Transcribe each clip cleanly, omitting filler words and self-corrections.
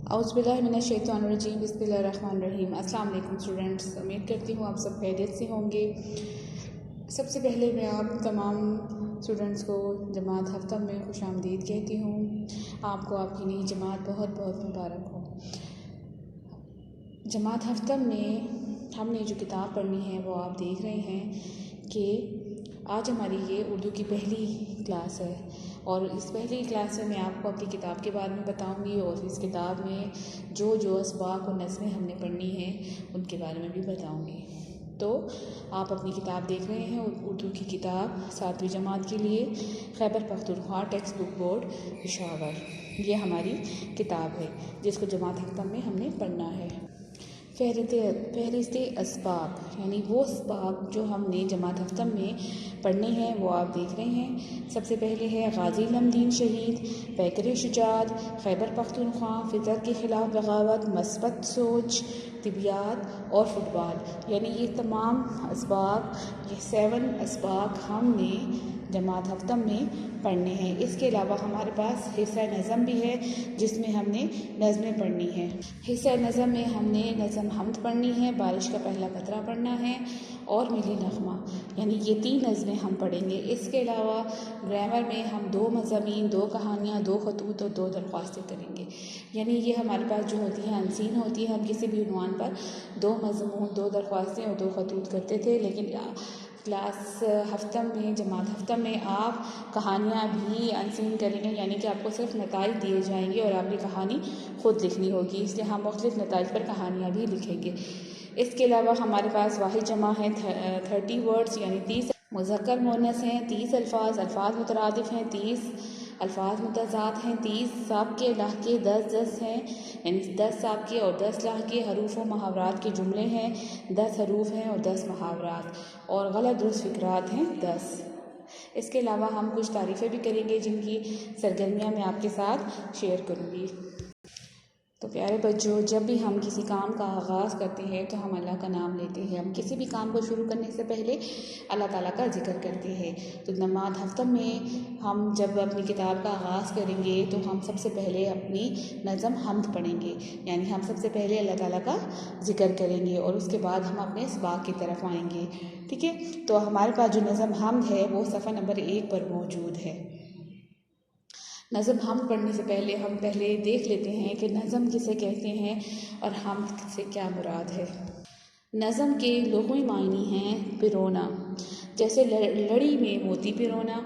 औज़ुबिल्लाहिमिनश्शैतानिर्रजीम बिस्मिल्लाहिर्रहमानिर्रहीम। अस्सलाम वालेकुम स्टूडेंट्स, उम्मीद करती हूँ आप सब खैरियत से होंगे। सबसे पहले मैं आप तमाम स्टूडेंट्स को जमात हफ्ता में खुशामदीद कहती हूँ। आपको आपकी नई जमात बहुत बहुत मुबारक हो। जमात हफ्ता में हमने जो किताब पढ़नी है वो आप देख रहे हैं कि आज हमारी ये उर्दू की पहली क्लास है और इस पहली क्लास में मैं आपको अपनी किताब के बारे में बताऊंगी और इस किताब में जो जो असबाक और नज़में हमने पढ़नी हैं उनके बारे में भी बताऊंगी। तो आप अपनी किताब देख रहे हैं उर्दू की किताब 7वीं जमात के लिए Khyber Pakhtunkhwa text book board Peshawar. ये हमारी किताब है जिसको जमात हफ्ता में हमने पढ़ना है। फहरिस्त असबाब यानी वो असबाब जो हमने जमात हफ्ता में पढ़ने हैं वो आप देख रहे हैं। सबसे पहले है गाजी लमदीन शहीद, पैकर शुजात, खैबर पख्तूनख्वा, फितर के ख़िलाफ़ बगावत, मस्बत सोच, तिबियात और फुटबॉल। यानी ये तमाम असबाब, ये 7 असबाब हमने जमात हफ्ता में पढ़ने हैं। इसके अलावा हमारे पास हिस्सा नज़म भी है जिसमें हमने नज़में पढ़नी है। हिस्सा नज़म में हमने नज़म हमद पढ़नी है, बारिश का पहला कतरा पढ़ना है और मिली नगमा, यानी ये 3 नज़में हम पढ़ेंगे। इसके अलावा ग्रामर में हम 2 मज़ामीन, 2 कहानियाँ, 2 खतूत और 2 दरख्वास्तें करेंगे। यानी ये हमारे पास जो होती हैं अनसीन होती है। हम किसी भी उन्वान पर 2 मज़मून, 2 दरख्वास्तें और 2 खतूत करते थे, लेकिन क्लास हफ्ता में जमात हफ्ता में आप कहानियाँ भी अनसीन करेंगे, यानी कि आपको सिर्फ नताइज दिए जाएंगे और आपकी कहानी ख़ुद लिखनी होगी। इसलिए हम मुख्तलिफ नताइज पर कहानियाँ भी लिखेंगे। इसके अलावा हमारे पास वाहिद जमा है 30 वर्ड्स यानी 30 मुज़क्कर मुअन्नस हैं, 30 अल्फाज मुतरादिफ हैं, 30 अल्फाज मुतज़ाद हैं, 30 साबके लहके 10 हैं, यानी 10 साबके और 10 लहके हरूफ व मुहावरात के जुमले हैं, 10 हरूफ हैं और 10 मुहावरात और गलत दुरुस्त फ़िक्रात हैं 10। इसके अलावा हम कुछ तारीफ़ें भी करेंगे जिनकी सरगर्मियाँ मैं आपके साथ शेयर करूँगी। तो प्यारे बच्चों, जब भी हम किसी काम का आगाज़ करते हैं तो हम अल्लाह का नाम लेते हैं। हम किसी भी काम को शुरू करने से पहले अल्लाह ताला का जिक्र करते हैं। तो जमात हफ्ता में हम जब अपनी किताब का आगाज़ करेंगे तो हम सबसे पहले अपनी नज़म हमद पढ़ेंगे, यानी हम सबसे पहले अल्लाह ताला का जिक्र करेंगे और उसके बाद हम अपने असबाक की तरफ आएंगे। ठीक है, तो हमारे पास जो नज़म हमद है वो सफ़ा नंबर 1 पर मौजूद है। नज़म हम पढ़ने से पहले हम देख लेते हैं कि नज़म किसे कहते हैं और हमद से क्या मुराद है। नज़म के लुग़वी मायने हैं पिरोना, जैसे लड़ी में मोती पिरोना।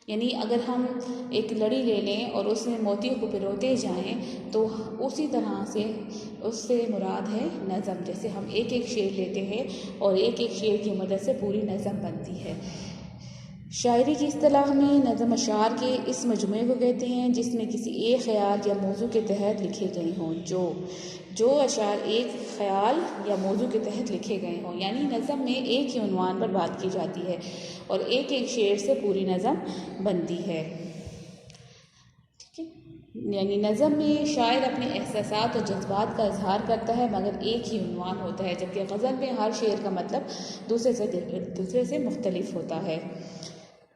यानी अगर हम एक लड़ी ले लें और उसमें मोतियों को पिरोते जाएं तो उसी तरह से उससे मुराद है नज़म। जैसे हम एक एक शेर लेते हैं और एक एक शेर की मदद से पूरी नज़म बनती है। शायरी की इस्तिलाह में नज़म अशार के इस मजमूए को कहते हैं जिसमें किसी एक ख़याल या मौजू के तहत लिखे गए हों। जो अशार एक ख़याल या मौजू के तहत लिखे गए हों, यानी नज़म में एक ही उन्वान पर बात की जाती है और एक एक शेर से पूरी नज़म बनती है। ठीक है, यानी नज़म में शायर अपने एहसासात और जज्बात का इजहार करता है मगर एक ही उन्वान होता है, जबकि ग़ज़ल में हर शेर का मतलब दूसरे से मुख्तलिफ होता है।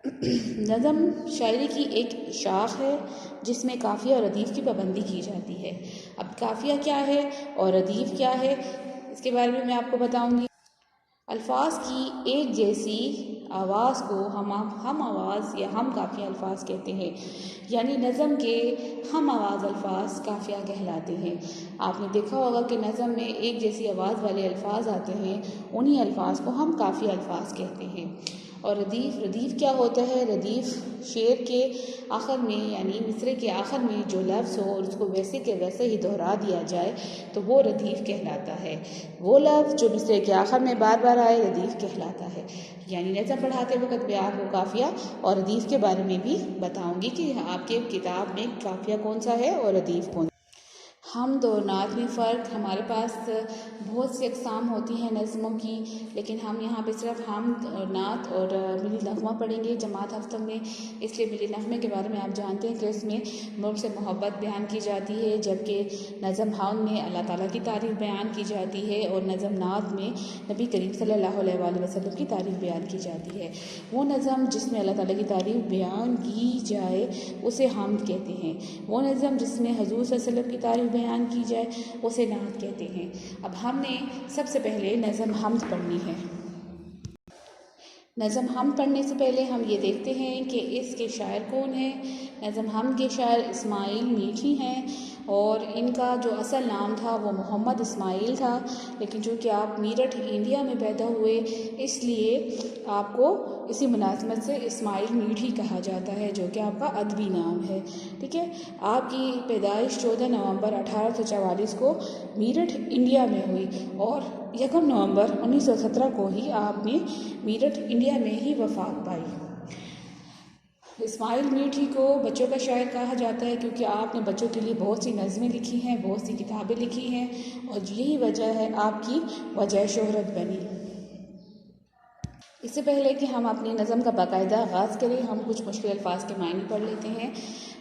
नज़म शायरी की एक शाख है जिसमें काफ़िया और रदीफ़ की पाबंदी की जाती है। अब काफ़िया क्या है और रदीफ़ क्या है इसके बारे में मैं आपको बताऊंगी। अल्फाज की एक जैसी आवाज़ को हम आवाज़ या हम काफ़िया अल्फाज कहते हैं, यानी नज़म के हम आवाज़ अल्फाज काफ़िया कहलाते हैं। आपने देखा होगा कि नज़म में एक जैसी आवाज़ वाले अल्फाज आते हैं, उन्हीं अल्फाज को हम काफ़िया अल्फाज कहते हैं। और रदीफ़ क्या होता है? रदीफ़ शेर के आखिर में यानी मिसरे के आखिर में जो लफ्ज़ हो और उसको वैसे के वैसे ही दोहरा दिया जाए तो वो रदीफ़ कहलाता है। वो लफ्ज़ जो मिसरे के आखिर में बार बार आए रदीफ़ कहलाता है। यानी नज़म पढ़ाते वक्त मैं आपको काफ़िया और रदीफ़ के बारे में भी बताऊंगी कि आपके किताब में काफ़िया कौन सा है और रदीफ़ कौन। हमद और नात में फ़र्क। हमारे पास बहुत सी अक़साम होती हैं नज़मों की, लेकिन हम यहाँ पे सिर्फ हमद और नात और मिली नगमा पढ़ेंगे जमात हफ्ता में। इसलिए मिली नगमे के बारे में आप जानते हैं कि इसमें मुल्क से मोहब्बत बयान की जाती है, जबकि नज़म हमद में अल्लाह ताला की तारीफ़ बयान की जाती है और नज़म नात में नबी करीम सल्लल्लाहु अलैहि वसल्लम की तारीफ़ बयान की जाती है। वो नज़म जिसमें अल्लाह ताला की तारीफ़ बयान की जाए उसे हमद कहते हैं। वो नज़म जिसमें हुज़ूर सल्लल्लाहु अलैहि वसल्लम की तारीफ़ बयान की जाए उसे नात कहते हैं। अब हमने सबसे पहले नज़म हमद पढ़नी है। नज़म हमद पढ़ने से पहले हम ये देखते हैं कि इसके शायर कौन हैं। नज़म हमद के शायर इस्माइल मीठी हैं और इनका जो असल नाम था वो मोहम्मद इस्माइल था, लेकिन चूँकि आप मेरठ इंडिया में पैदा हुए इसलिए आपको इसी मुनासिबत से इस्माइल मीठी कहा जाता है, जो कि आपका अदबी नाम है। ठीक है, आपकी पैदाइश 14 नवंबर 1844 को मेरठ इंडिया में हुई और 1 नवंबर 1917 को ही आपने मेरठ इंडिया में ही वफ़ात पाई। इस्माइल मीठी को बच्चों का शायर कहा जाता है क्योंकि आपने बच्चों के लिए बहुत सी नज़में लिखी हैं, बहुत सी किताबें लिखी हैं और यही वजह है आपकी वजह शोहरत बनी। इससे पहले कि हम अपनी नज़म का बाकायदा आगाज़ करें, हम कुछ मुश्किल अल्फाज के मायने पढ़ लेते हैं।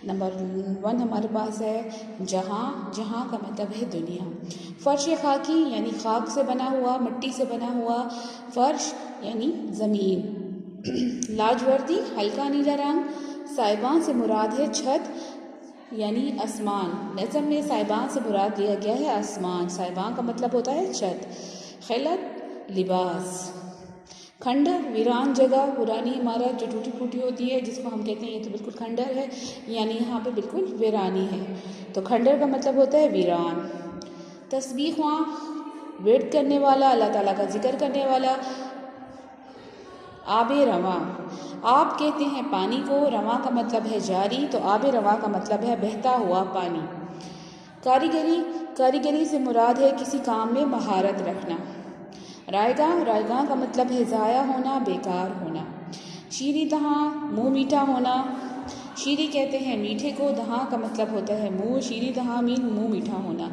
नंबर 1 हमारे पास है जहाँ। जहाँ का मतलब है दुनिया। फ़र्श खाकी यानी खाक से बना हुआ, मिट्टी से बना हुआ फ़र्श यानी ज़मीन। लाजवर्दी हल्का नीला रंग। साइबान से मुराद है छत यानी आसमान। नज़म में साइबान से मुराद लिया गया है आसमान। साइबान का मतलब होता है छत। खिलत लिबास। खंडर वीरान जगह, पुरानी इमारत जो टूटी फूटी होती है जिसको हम कहते हैं ये तो बिल्कुल खंडर है, यानी यहाँ पे बिल्कुल वीरानी है, तो खंडर का मतलब होता है वीरान। तस्बीह वेट करने वाला, अल्लाह ताला का जिक्र करने वाला। आबे रवां, आप कहते हैं पानी को, रवां का मतलब है जारी, तो आबे रवां का मतलब है बहता हुआ पानी। कारीगरी, कारीगरी से मुराद है किसी काम में महारत रखना। रायगां, रायगां का मतलब है ज़ाया होना, बेकार होना। शीरी दहाँ, मुँह मीठा होना। शीरी कहते हैं मीठे को, दहाँ का मतलब होता है मुँह। शीरी दहाँ मीन मुँह मीठा होना।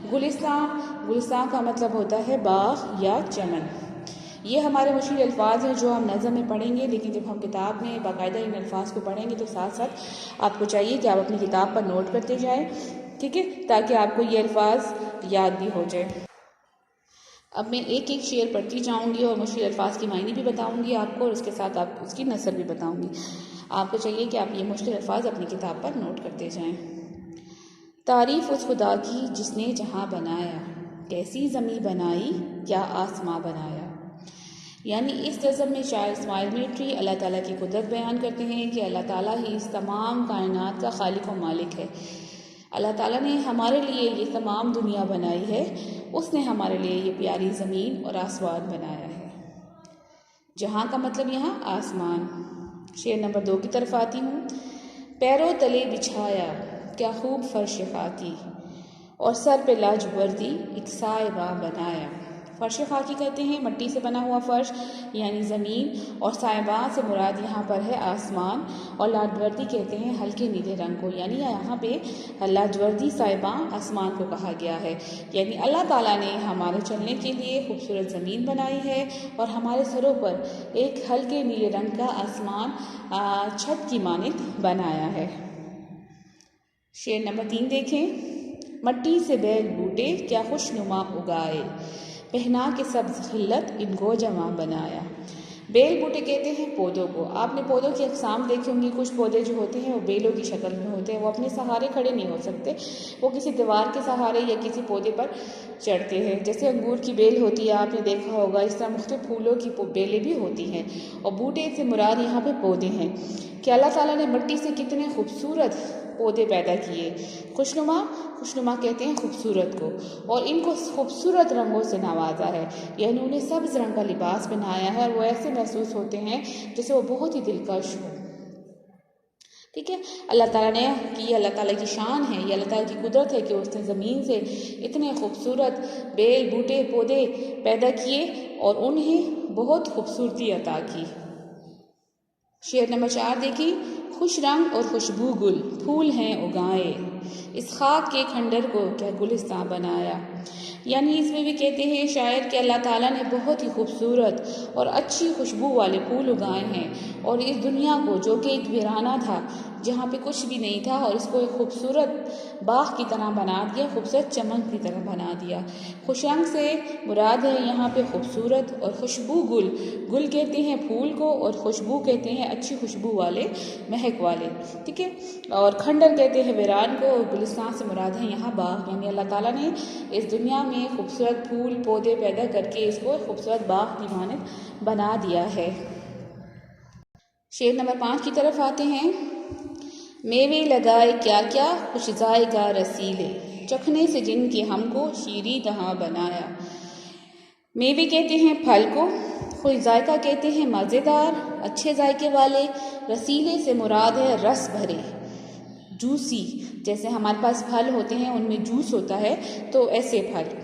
गुलिस्तान, गुलिस्तान का मतलब होता है बाग या चमन। ये हमारे मुश्किल अल्फाज हैं जो हम नज़म में पढ़ेंगे, लेकिन जब हम किताब में बाकायदा इन अल्फाज को पढ़ेंगे तो साथ साथ आपको चाहिए कि आप अपनी किताब पर नोट करते जाएं, ठीक है, ताकि आपको ये अल्फाज याद भी हो जाए। अब मैं एक एक शेर पढ़ती जाऊंगी और मुश्किल अल्फाज की मायने भी बताऊंगी आपको और उसके साथ आप उसकी नसर भी बताऊंगी। आपको चाहिए कि आप ये मुश्किल अल्फाज अपनी किताब पर नोट करते जाएं। तारीफ़ उस खुदा की जिसने जहाँ बनाया, कैसी ज़मीं बनाई, क्या आसमां बनाया। यानी इस नज़म में शायर इस्माइल मीठी अल्लाह ताला की कुदरत बयान करते हैं कि अल्लाह ताला ही इस तमाम कायनात का खालिक व मालिक है। अल्लाह ताला ने हमारे लिए ये तमाम दुनिया बनाई है, उसने हमारे लिए ये प्यारी ज़मीन और आसमान बनाया है। जहाँ का मतलब यहाँ आसमान। शेर नंबर 2 की तरफ आती हूँ। पैरों तले बिछाया क्या खूब फर्श खाकी, और सर पे लाजवर्दी एक साइबा बनाया। फ़र्श खाकी कहते हैं मिट्टी से बना हुआ फ़र्श यानी ज़मीन, और साइबा से मुराद यहाँ पर है आसमान, और लाजवर्दी कहते हैं हल्के नीले रंग को, यानी यहाँ पे लाजवर्दी साइबा आसमान को कहा गया है। यानी अल्लाह ताला ने हमारे चलने के लिए खूबसूरत ज़मीन बनाई है और हमारे सरों पर एक हल्के नीले रंग का आसमान छत की मानिंद बनाया है। शेर नंबर 3 देखें। मट्टी से बैल बूटे क्या खुशनुमा उगाए, पहना के सब्ज़ खिल्लत इनको जमा बनाया। बेल बूटे कहते हैं पौधों को। आपने पौधों की अक़साम देखी होंगी, कुछ पौधे जो होते हैं वो बेलों की शक्ल में होते हैं, वो अपने सहारे खड़े नहीं हो सकते, वो किसी दीवार के सहारे या किसी पौधे पर चढ़ते हैं। जैसे अंगूर की बेल होती है, आपने देखा होगा, इस तरह मुख्तलिफ फूलों की बेलें भी होती हैं। और बूटे से मुराद यहाँ पे पौधे हैं कि अल्लाह ताला ने मिट्टी से कितने खूबसूरत पौधे पैदा किए। खुशनुमा, खुशनुमा कहते हैं खूबसूरत को, और इनको खूबसूरत रंगों से नवाजा है, यानी उन्हें सब्ज़ रंग का लिबास पहनाया है और वो ऐसे महसूस होते हैं जैसे वो बहुत ही दिलकश हो। ठीक है, अल्लाह ताला ने की, अल्लाह ताला की शान है, ये अल्लाह ताला की कुदरत है कि उसने ज़मीन से इतने खूबसूरत बेल बूटे पौधे पैदा किए और उन्हें बहुत खूबसूरती अता की। शेर नंबर 4 देखिए। खुश रंग और खुशबू गुल फूल हैं उगाए, इस खाक के खंडर को क्या गुलिस्तां बनाया। यानी इसमें भी कहते हैं शायर कि अल्लाह ताला ने बहुत ही खूबसूरत और अच्छी खुशबू वाले फूल उगाए हैं और इस दुनिया को, जो कि एक वीराना था, जहाँ पे कुछ भी नहीं था, और इसको एक खूबसूरत बाग की तरह बना दिया, खूबसूरत चमन की तरह बना दिया। खुशरंग से मुराद है यहाँ पे खूबसूरत, और खुशबू गुल, गुल कहते हैं फूल को, और खुशबू कहते हैं अच्छी खुशबू वाले, महक वाले, ठीक है। और खंडर कहते हैं वीरान को, और गुलिस्तान से मुराद है यहाँ बाग। यानी अल्लाह ताला ने इस दुनिया में खूबसूरत फूल पौधे पैदा करके इसको खूबसूरत बाग की मानद बना दिया है। शेर नंबर 5 की तरफ आते हैं। मेवे लगाए क्या क्या खुश जाएगा रसीले, चखने से जिनके हमको शीरी दहाँ बनाया। मेवे कहते हैं फल को, खुश जायका कहते हैं मज़ेदार, अच्छे जायके वाले। रसीले से मुराद है रस भरे, जूसी। जैसे हमारे पास फल होते हैं उनमें जूस होता है, तो ऐसे फल।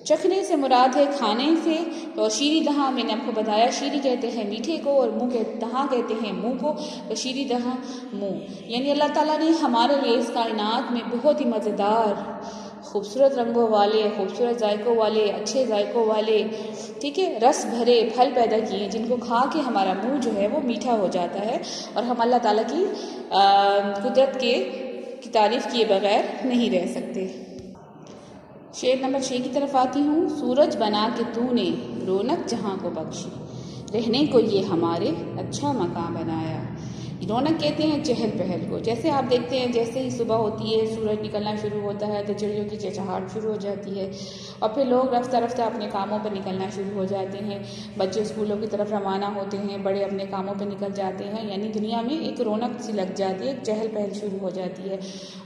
चखने से मुराद है खाने से, और शीरी दहाँ मैंने आपको बताया, शीरी कहते हैं मीठे को, और मुँह के दहाँ कहते हैं मुँह को, तो शीरी दहाँ मुँह। यानी अल्लाह ताला ने हमारे लिए इस कायनात में बहुत ही मज़ेदार, खूबसूरत रंगों वाले, खूबसूरत जायकों वाले, अच्छे जायकों वाले, ठीक है, रस भरे फल पैदा किए हैं, जिनको खा के हमारा मुँह जो है वो मीठा हो जाता है, और हम अल्लाह ताला की कुदरत की तारीफ़ किए बगैर नहीं रह सकते। शेर नंबर 6 की तरफ आती हूँ। सूरज बना के तूने रौनक जहाँ को बख्शी, रहने को ये हमारे अच्छा मकान बनाया। रौनक कहते हैं चहल पहल को। जैसे आप देखते हैं, जैसे ही सुबह होती है, सूरज निकलना शुरू होता है, तो चिड़ियों की चहचहाहट शुरू हो जाती है, और फिर लोग रफ्ता रफ्ता अपने कामों पर निकलना शुरू हो जाते हैं। बच्चे स्कूलों की तरफ रवाना होते हैं, बड़े अपने कामों पर निकल जाते हैं। यानी दुनिया में एक रौनक सी लग जाती है, एक चहल पहल शुरू हो जाती है।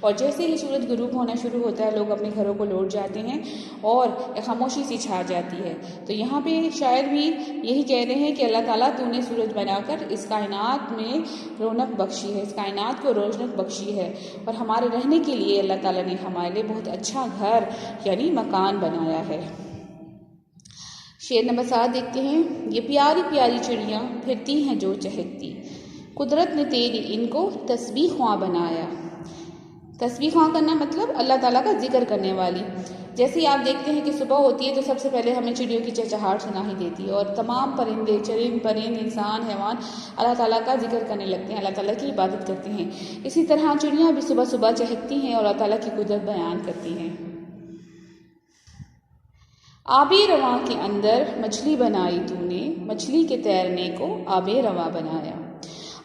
और जैसे ही सूरज गुरूब होना शुरू होता है, लोग अपने घरों को लौट जाते हैं, और खामोशी सी छा जाती है। तो यहाँ पे शायर भी यही कह रहे हैं कि अल्लाह ताला तूने सूरज बनाकर इस कायनात में रौनक बख्शी है, इस कायनात को रौनक बख्शी है, और हमारे रहने के लिए अल्लाह ताला ने हमारे लिए बहुत अच्छा घर यानी मकान बनाया है। शेर नंबर 7 देखते हैं। ये प्यारी प्यारी चिड़ियाँ फिरती हैं जो चहकती, कुदरत ने तेरी इनको तस्बीह ख्वां बनाया। तस्बीह ख्वां करना मतलब अल्लाह ताला का जिक्र करने वाली। जैसे ही आप देखते हैं कि सुबह होती है, तो सबसे पहले हमें चिड़ियों की चहचहाहट सुनाई देती है, और तमाम परिंदे, चरिंद परिंद, इंसान, हैवान अल्लाह ताला का जिक्र करने लगते हैं, अल्लाह ताला की इबादत करते हैं। इसी तरह चिड़ियाँ भी सुबह सुबह चहकती हैं और अल्लाह ताला की कुदरत बयान करती हैं। आबे रवा के अंदर मछली बनाई तूने, मछली के तैरने को आबे रवा बनाया।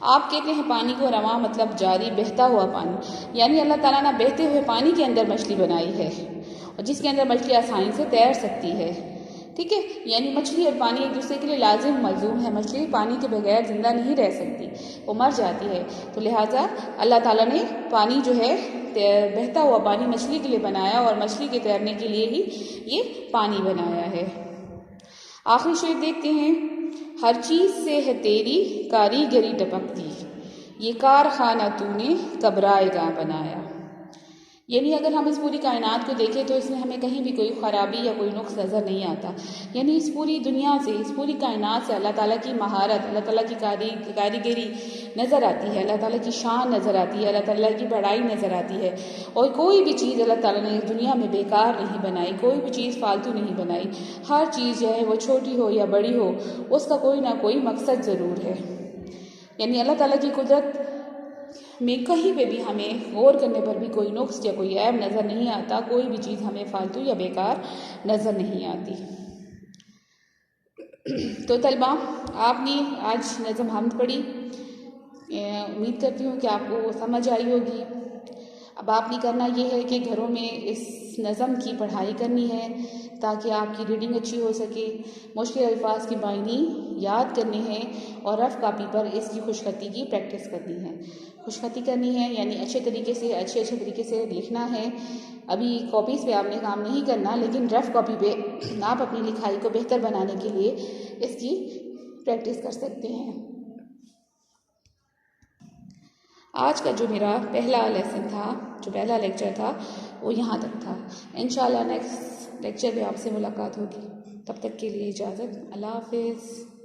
आप कहते हैं पानी को, रवा मतलब जारी, बहता हुआ पानी। यानी अल्लाह ताला ने बहते हुए पानी के अंदर मछली बनाई है, और जिसके अंदर मछली आसानी से तैर सकती है, ठीक है। यानी मछली और पानी एक दूसरे के लिए लाजिम मलजूम है। मछली पानी के बगैर ज़िंदा नहीं रह सकती, वो मर जाती है। तो लिहाजा अल्लाह ताला ने पानी जो है, बहता हुआ पानी मछली के लिए बनाया, और मछली के तैरने के लिए ही ये पानी बनाया है। आखिरी शेर देखते हैं। हर चीज़ से है तेरी कारीगरी टपकती, ये कारखाना तूने कब्राएगा बनाया। यानी अगर हम इस पूरी कायनात को देखें, तो इसमें हमें कहीं भी कोई ख़राबी या कोई नुक्स नज़र नहीं आता। यानी इस पूरी दुनिया से, इस पूरी कायनात से अल्लाह ताला की महारत, अल्लाह ताला की कारीगरी नज़र आती है, अल्लाह ताला की शान नज़र आती है, अल्लाह ताला की बड़ाई नज़र आती है। और कोई भी चीज़ अल्लाह ताला ने इस दुनिया में बेकार नहीं बनाई, कोई भी चीज़ फालतू नहीं बनाई। हर चीज़ जो है वो छोटी हो या बड़ी हो, उसका कोई ना कोई मकसद ज़रूर है। यानी अल्लाह ताला की कुदरत में कहीं पे भी हमें गौर करने पर भी कोई नुक्स या कोई ऐब नज़र नहीं आता, कोई भी चीज़ हमें फालतू या बेकार नज़र नहीं आती। तो तलबा, आपने आज नज़म हमद पढ़ी, उम्मीद करती हूँ कि आपको समझ आई होगी। अब आपने करना ये है कि घरों में इस नज़म की पढ़ाई करनी है, ताकि आपकी रीडिंग अच्छी हो सके। मुश्किल अल्फाज की मायने याद करने हैं, और रफ़ कापी पर इसकी खुशखती की प्रैक्टिस करनी है। खुशखती करनी है यानी अच्छे तरीके से लिखना है। अभी कॉपीज़ पे आपने काम नहीं करना, लेकिन रफ़ कॉपी पे आप अपनी लिखाई को बेहतर बनाने के लिए इसकी प्रैक्टिस कर सकते हैं। आज का जो मेरा पहला लेसन था, जो पहला लेक्चर था, वो यहाँ तक था। इंशाल्लाह नेक्स्ट लेक्चर में आपसे मुलाकात होगी। तब तक के लिए इजाज़त। अल्लाह हाफ़िज़।